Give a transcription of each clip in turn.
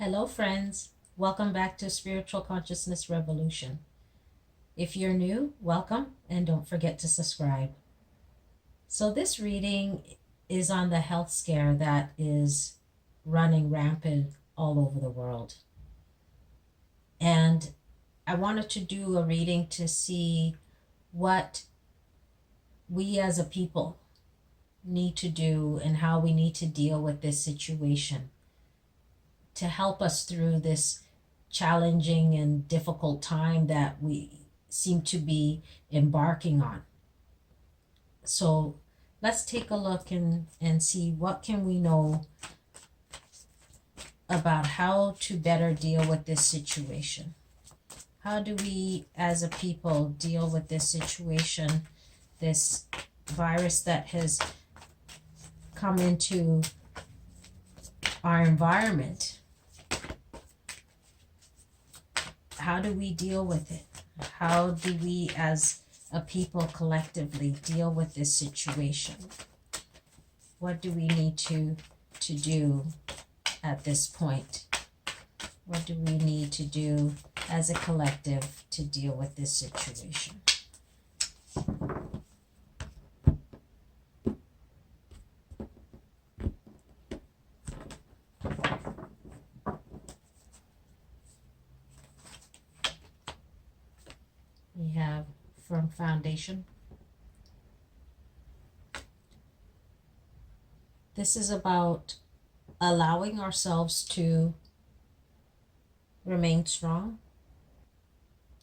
Hello, friends. Welcome back to Spiritual Consciousness Revolution. If you're new, welcome, and don't forget to subscribe. So, this reading is on the health scare that is running rampant all over the world. And I wanted to do a reading to see what we as a people need to do and how we need to deal with this situation to help us through this challenging and difficult time that we seem to be embarking on. So let's take a look and see what can we know about how to better deal with this situation. How do we as a people deal with this situation, this virus that has come into our environment? How do we deal with it? How do we as a people collectively deal with this situation? What do we need to do at this point? What do we need to do as a collective to deal with this situation? We have firm foundation. This is about allowing ourselves to remain strong,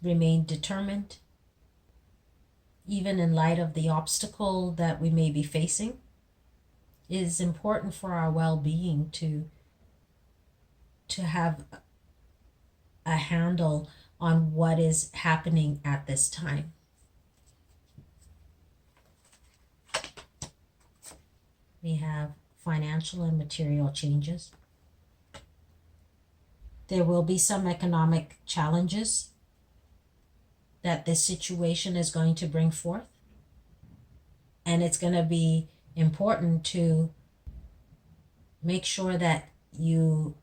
remain determined, even in light of the obstacle that we may be facing. It is important for our well-being to have a handle on what is happening at this time. We have financial and material changes. There will be some economic challenges that this situation is going to bring forth. And it's going to be important to make sure that you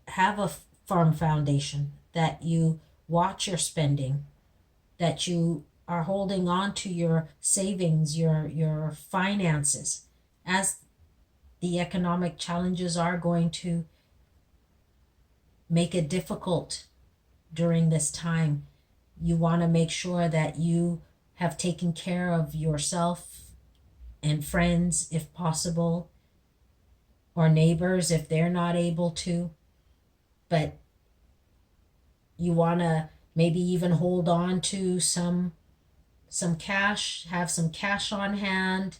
have a firm foundation, that you watch your spending, that you are holding on to your savings, your finances, as the economic challenges are going to make it difficult during this time. You want to make sure that you have taken care of yourself and friends if possible, or neighbors if they're not able to. But you want to maybe even hold on to some cash, have some cash on hand.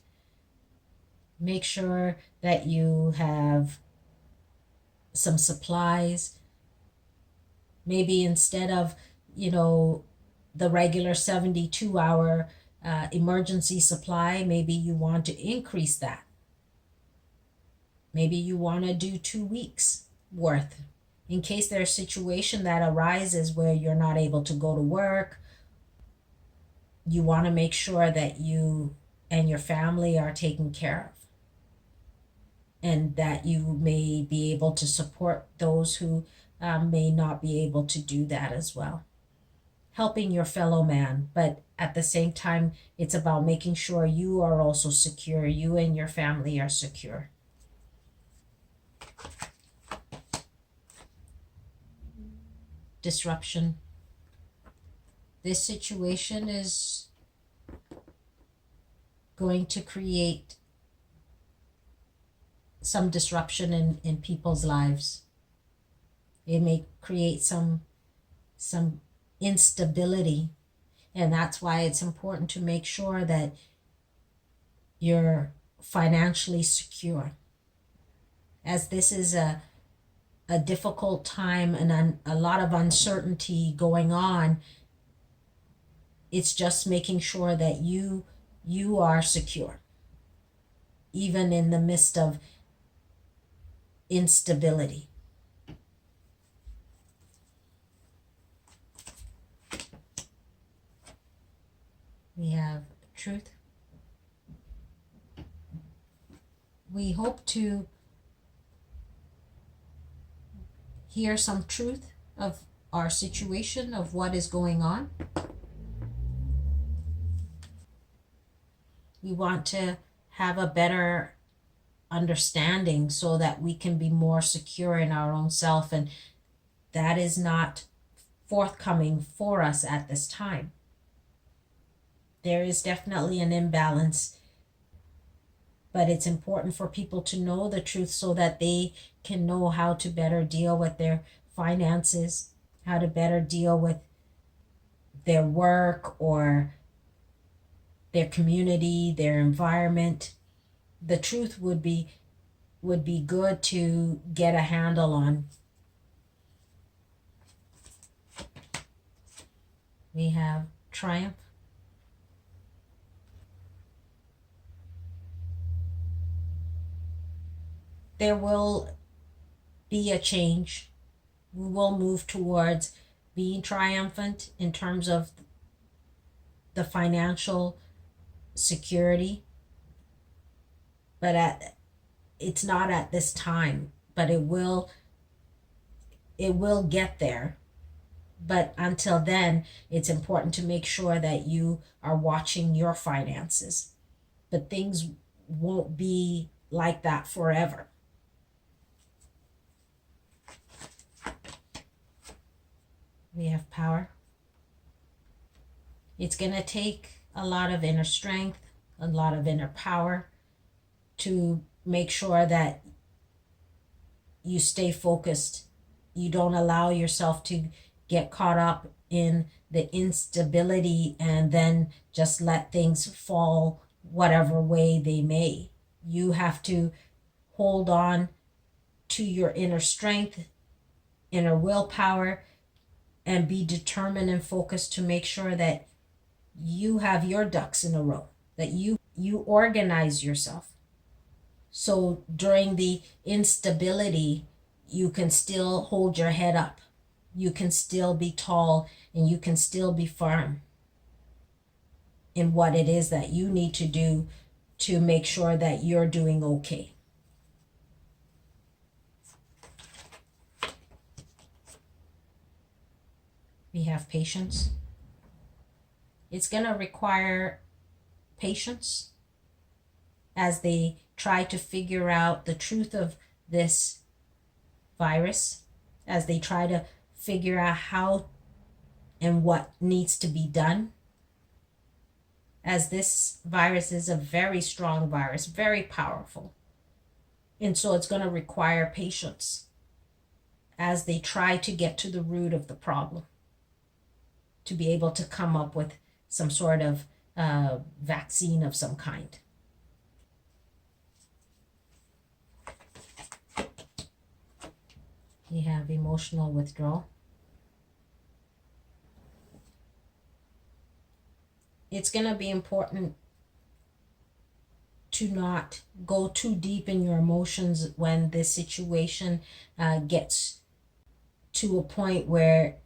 Make sure that you have some supplies. Maybe instead of, the regular 72-hour emergency supply, maybe you want to increase that. Maybe you want to do 2 weeks worth in case there's a situation that arises where you're not able to go to work. You want to make sure that you and your family are taken care of, and that you may be able to support those who may not be able to do that as well. Helping your fellow man, but at the same time, it's about making sure you are also secure, you and your family are secure. Disruption. This situation is going to create some disruption in people's lives. It may create some instability, and that's why it's important to make sure that you're financially secure, as this is a difficult time and a lot of uncertainty going on. It's just making sure that you are secure, even in the midst of instability. We have truth. We hope to hear some truth of our situation, of what is going on. We want to have a better understanding so that we can be more secure in our own self, and that is not forthcoming for us at this time. There is definitely an imbalance, but it's important for people to know the truth so that they can know how to better deal with their finances, how to better deal with their work or their community, their environment. The truth would be good to get a handle on. We have triumph. There will be a change. We will move towards being triumphant in terms of the financial security, but it's not at this time, but it will get there. But until then, it's important to make sure that you are watching your finances. But things won't be like that forever. We have power. It's going to take a lot of inner strength, a lot of inner power to make sure that you stay focused. You don't allow yourself to get caught up in the instability and then just let things fall whatever way they may. You have to hold on to your inner strength, inner willpower, and be determined and focused to make sure that you have your ducks in a row, that you organize yourself. So during the instability, you can still hold your head up. You can still be tall and you can still be firm in what it is that you need to do to make sure that you're doing okay. We have patience. It's going to require patience as they try to figure out the truth of this virus, as they try to figure out how and what needs to be done. As this virus is a very strong virus, very powerful. And so it's going to require patience as they try to get to the root of the problem, to be able to come up with some sort of vaccine of some kind. We have emotional withdrawal. It's going to be important to not go too deep in your emotions when this situation gets to a point where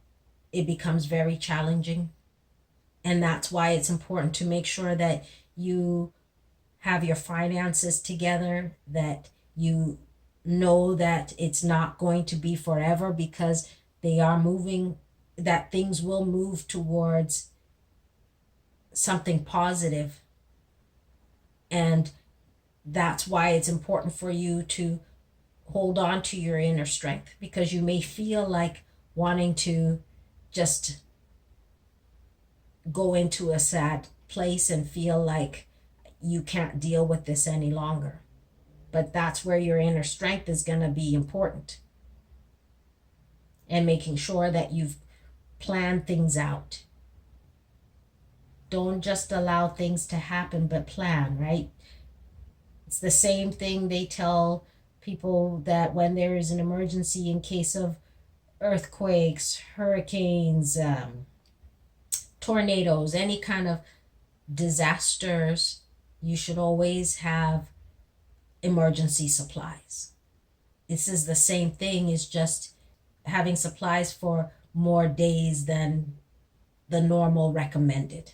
it becomes very challenging. And that's why it's important to make sure that you have your finances together, that you know that it's not going to be forever, because they are moving, that things will move towards something positive. And that's why it's important for you to hold on to your inner strength, because you may feel like wanting to just go into a sad place and feel like you can't deal with this any longer. But that's where your inner strength is going to be important. And making sure that you've planned things out. Don't just allow things to happen, but plan, right? It's the same thing they tell people, that when there is an emergency in case of earthquakes, hurricanes, tornadoes, any kind of disasters, you should always have emergency supplies. This is the same thing, is just having supplies for more days than the normal recommended.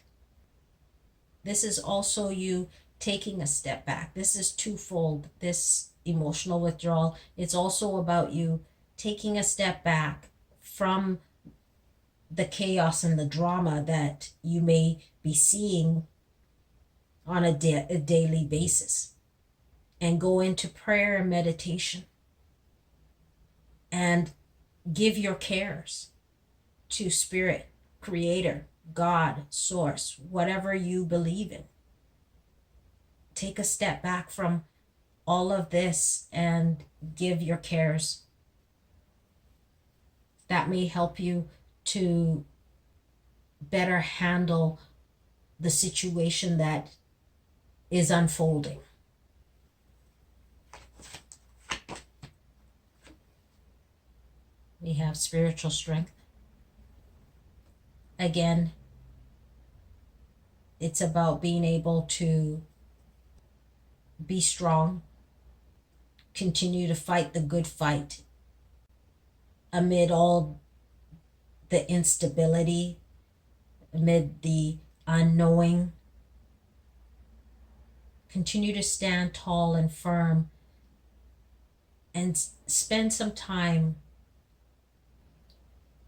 This is also you taking a step back. This is twofold, this emotional withdrawal. It's also about you taking a step back from the chaos and the drama that you may be seeing on a daily basis, and go into prayer and meditation and give your cares to Spirit, Creator, God, Source, whatever you believe in. Take a step back from all of this and give your cares. That may help you to better handle the situation that is unfolding. We have spiritual strength. Again, it's about being able to be strong, continue to fight the good fight amid all the instability, amid the unknowing. Continue to stand tall and firm, and spend some time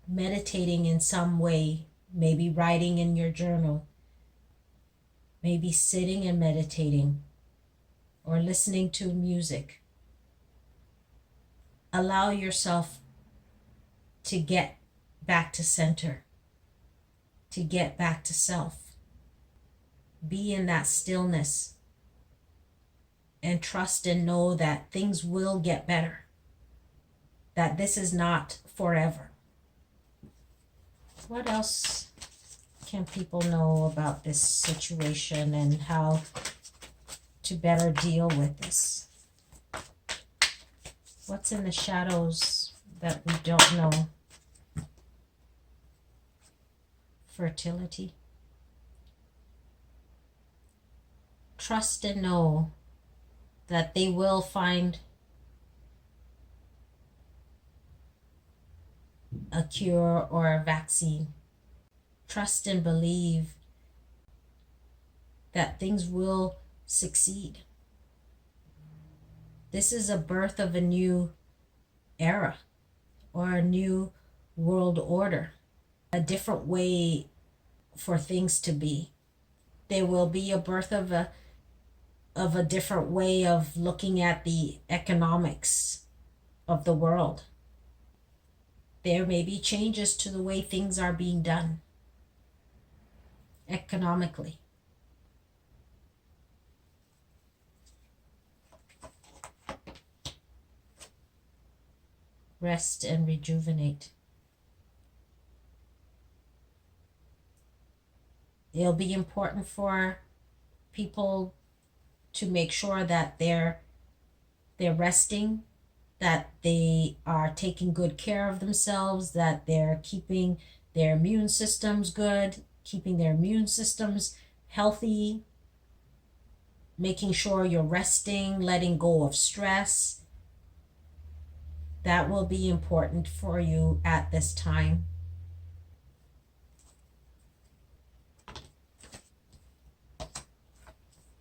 meditating in some way, maybe writing in your journal, maybe sitting and meditating, or listening to music. Allow yourself to get back to center, to get back to self. Be in that stillness and trust and know that things will get better, that this is not forever. What else can people know about this situation and how to better deal with this? What's in the shadows that we don't know? Fertility. Trust and know that they will find a cure or a vaccine. Trust and believe that things will succeed. This is a birth of a new era or a new world order, a different way for things to be. There will be a birth of a different way of looking at the economics of the world. There may be changes to the way things are being done economically. Rest and rejuvenate. It'll be important for people to make sure that they're resting, that they are taking good care of themselves, that they're keeping their immune systems good, keeping their immune systems healthy, making sure you're resting, letting go of stress. That will be important for you at this time.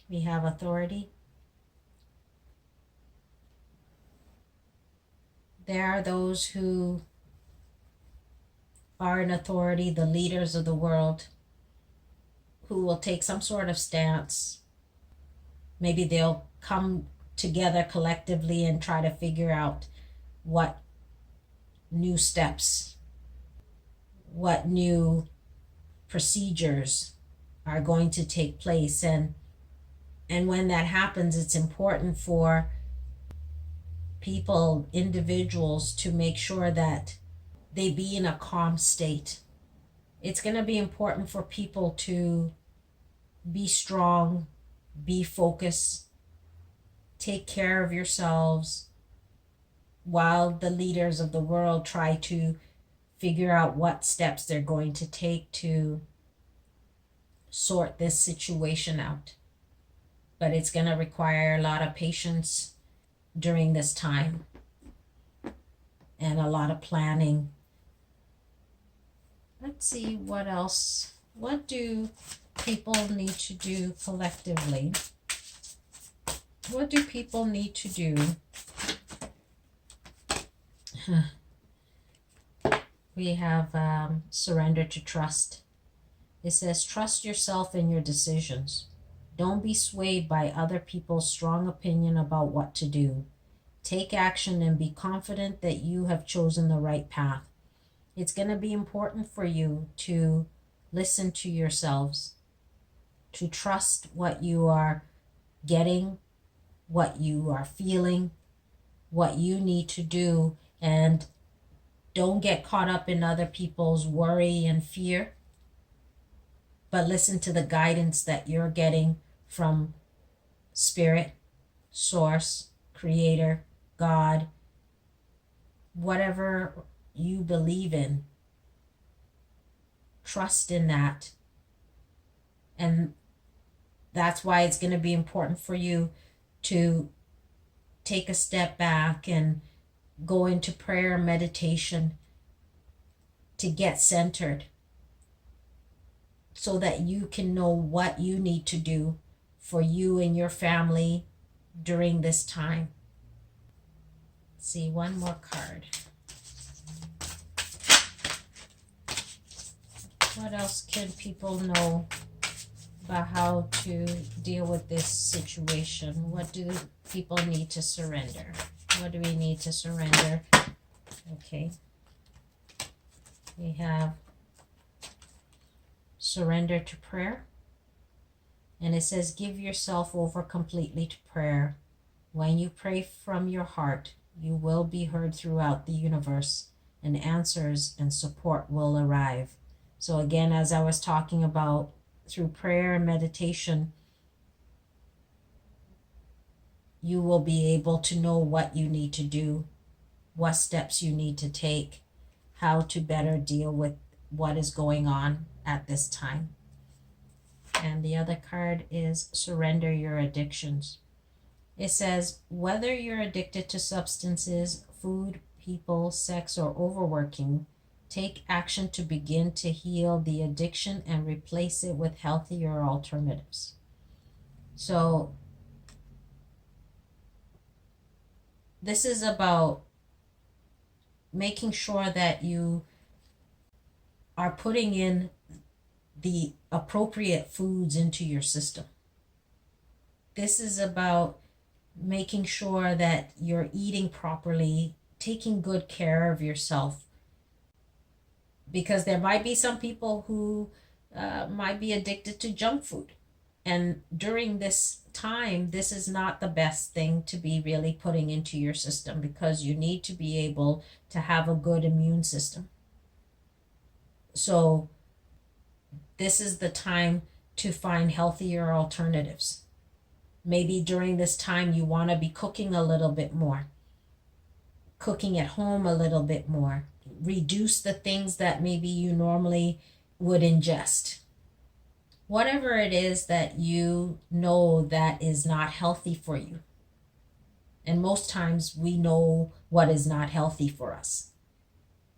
We have authority. There are those who are in authority, the leaders of the world, who will take some sort of stance. Maybe they'll come together collectively and try to figure out what new steps, what new procedures are going to take place. And when that happens, it's important for people, individuals, to make sure that they be in a calm state. It's going to be important for people to be strong, be focused, take care of yourselves, while the leaders of the world try to figure out what steps they're going to take to sort this situation out. But it's going to require a lot of patience during this time and a lot of planning. Let's see what else. What do people need to do collectively? What do people need to do we have surrender to trust. It says, trust yourself in your decisions. Don't be swayed by other people's strong opinion about what to do. Take action and be confident that you have chosen the right path. It's going to be important for you to listen to yourselves, to trust what you are getting, what you are feeling, what you need to do, and don't get caught up in other people's worry and fear, but listen to the guidance that you're getting from Spirit, Source, Creator, God, whatever you believe in. Trust in that. And that's why it's going to be important for you to take a step back and go into prayer, meditation, to get centered so that you can know what you need to do for you and your family during this time. Let's see, one more card. What else can people know about how to deal with this situation? What do people need to surrender? What do we need to surrender? Okay. We have surrender to prayer. And it says, give yourself over completely to prayer. When you pray from your heart, you will be heard throughout the universe, and answers and support will arrive. So again, as I was talking about, through prayer and meditation, you will be able to know what you need to do, what steps you need to take, how to better deal with what is going on at this time. And the other card is surrender your addictions. It says, whether you're addicted to substances, food, people, sex, or overworking, take action to begin to heal the addiction and replace it with healthier alternatives. So this is about making sure that you are putting in the appropriate foods into your system. This is about making sure that you're eating properly, taking good care of yourself. Because there might be some people who might be addicted to junk food. And during this time, this is not the best thing to be really putting into your system, because you need to be able to have a good immune system. So this is the time to find healthier alternatives. Maybe during this time you want to be cooking a little bit more, cooking at home a little bit more. Reduce the things that maybe you normally would ingest. Whatever it is that you know that is not healthy for you. And most times we know what is not healthy for us.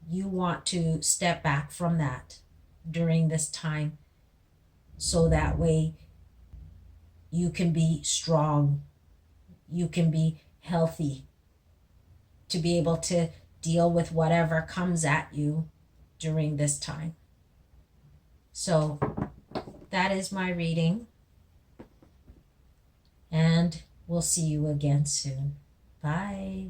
You want to step back from that during this time, so that way you can be strong, you can be healthy, to be able to deal with whatever comes at you during this time. So that is my reading, and we'll see you again soon. Bye.